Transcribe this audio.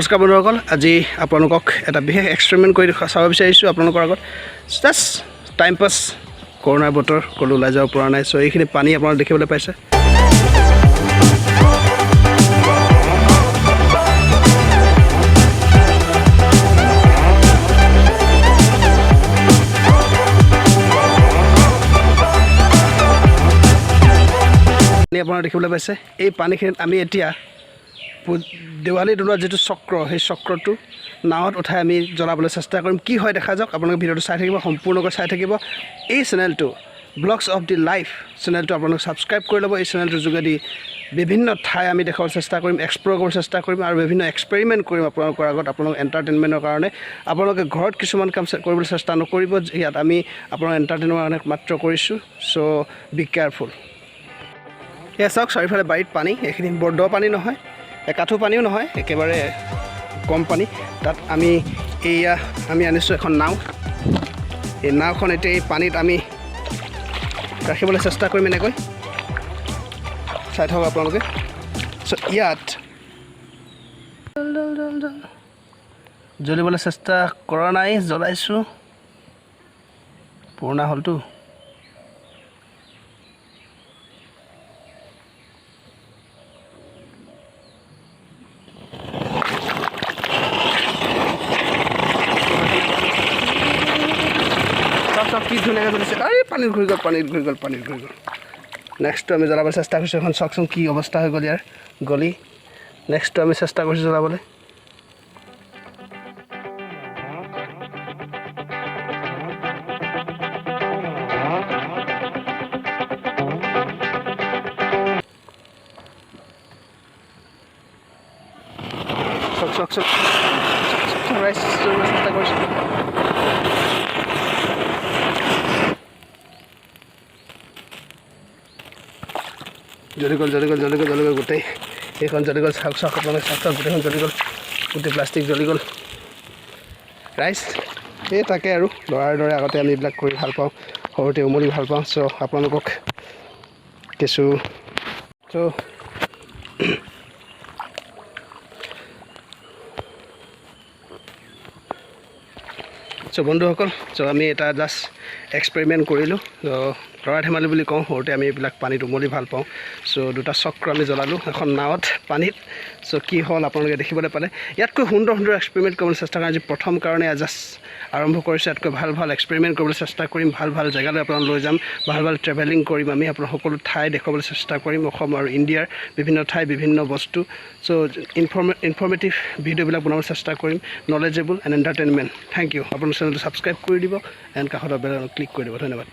নমস্কাৰ বন্ধুসকল, আজি আপোনালোকক এটা বিশেষ এক্সপেৰিমেণ্ট কৰি চাব বিচাৰিছোঁ আপোনালোকৰ আগত। জাষ্ট টাইম পাছ, কৰোণাৰ বতৰ, ক'লো ওলাই যাব পৰা নাই। চ' এইখিনি পানী আপোনালোকে দেখিবলৈ পাইছে। আপোনালোকে দেখিবলৈ পাইছে এই পানীখিনিত আমি এতিয়া দেৱালী জ্বলোৱা যিটো চক্ৰ, সেই চক্ৰটো নাৱত উঠাই আমি জ্বলাবলৈ চেষ্টা কৰিম। কি হয় দেখা যাওক, আপোনালোকে ভিডিঅ'টো চাই থাকিব, সম্পূৰ্ণকৈ চাই থাকিব। এই চেনেলটো ব্লগছ অফ দি লাইফ চেনেলটো আপোনালোকে ছাবস্ক্ৰাইব কৰি ল'ব। এই চেনেলটোৰ যোগেদি বিভিন্ন ঠাই আমি দেখাবলৈ চেষ্টা কৰিম, এক্সপ্ল'ৰ কৰিবলৈ চেষ্টা কৰিম আৰু বিভিন্ন এক্সপেৰিমেণ্ট কৰিম আপোনালোকৰ আগত, আপোনালোকৰ এণ্টাৰটেইনমেণ্টৰ কাৰণে। আপোনালোকে ঘৰত কিছুমান কাম কৰিবলৈ চেষ্টা নকৰিব, ইয়াত আমি আপোনালোকৰ এণ্টাৰটেইনমেণ্টৰ কাৰণে মাত্ৰ কৰিছোঁ। চ' বি কেয়াৰফুল। এয়া চাওক, চাৰিওফালে বাৰীত পানী। এইখিনি বৰ দ পানী নহয়, কাঠো পানীও নহয়, একেবাৰে কম পানী। তাত আমি আনিছোঁ এখন নাও। এই নাওখন এতিয়া এই পানীত আমি ৰাখিবলৈ চেষ্টা কৰিম এনেকৈ। চাই থাকক আপোনালোকে। চ' ইয়াত জ্বলিবলৈ চেষ্টা কৰা নাই, জ্বলাইছোঁ। পুৰণা হ'লতো। কি ধুনীয়াকৈ জ্বলিছে। পানীত ঘূৰি গ'ল। নেক্সটটো আমি জ্বলাবলৈ চেষ্টা কৰিছোঁ। এখন চাওকচোন কি অৱস্থা হৈ গ'ল ইয়াৰ, গলি। নেক্সটটো আমি চেষ্টা কৰিছোঁ জ্বলাবলৈ। চেষ্টা কৰিছোঁ। জ্বলি গ'ল গোটেই। এইখন জ্বলি গ'ল। চাওক আপোনালোকে চাওক, গোটেইখন জ্বলি গ'ল। গোটেই প্লাষ্টিক জ্বলি গ'ল। ৰাইজ এই তাকে আৰু ল'ৰাৰ দৰে আগতে আমি এইবিলাক কৰি ভাল পাওঁ, সৰুতে উমলি ভাল পাওঁ। চ' আপোনালোকক কিছু বন্ধুসকল, আমি এটা জাষ্ট এক্সপেৰিমেণ্ট কৰিলোঁ। ল'ৰা ধেমালি বুলি কওঁ, সৰুতে আমি এইবিলাক পানীত উমলি ভাল পাওঁ। চ' দুটা চক্ৰ আমি জ্বলালোঁ এখন নাৱত পানীত। চ' কি হ'ল আপোনালোকে দেখিবলৈ পালে। ইয়াতকৈ সুন্দৰ এক্সপেৰিমেণ্ট কৰিবলৈ চেষ্টা কৰিম। আজি প্ৰথম কাৰণে জাষ্ট আৰম্ভ কৰিছোঁ। ইয়াতকৈ ভাল এক্সপেৰিমেণ্ট কৰিবলৈ চেষ্টা কৰিম। ভাল জেগালৈ আপোনালোক লৈ যাম। ভাল ট্ৰেভেলিং কৰিম আমি। আপোনাক সকলো ঠাই দেখুৱাবলৈ চেষ্টা কৰিম, অসম আৰু ইণ্ডিয়াৰ বিভিন্ন ঠাই, বিভিন্ন বস্তু। চ' ইনফৰ্মেটিভ ভিডিঅ'বিলাক বনাবলৈ চেষ্টা কৰিম, knowledgeable and entertainment. Thank you. আপোনাৰ চেনেলটো ছাবস্ক্ৰাইব কৰি দিব এণ্ড কাষত বেল ক্লিক কৰি দিব। ধন্যবাদ।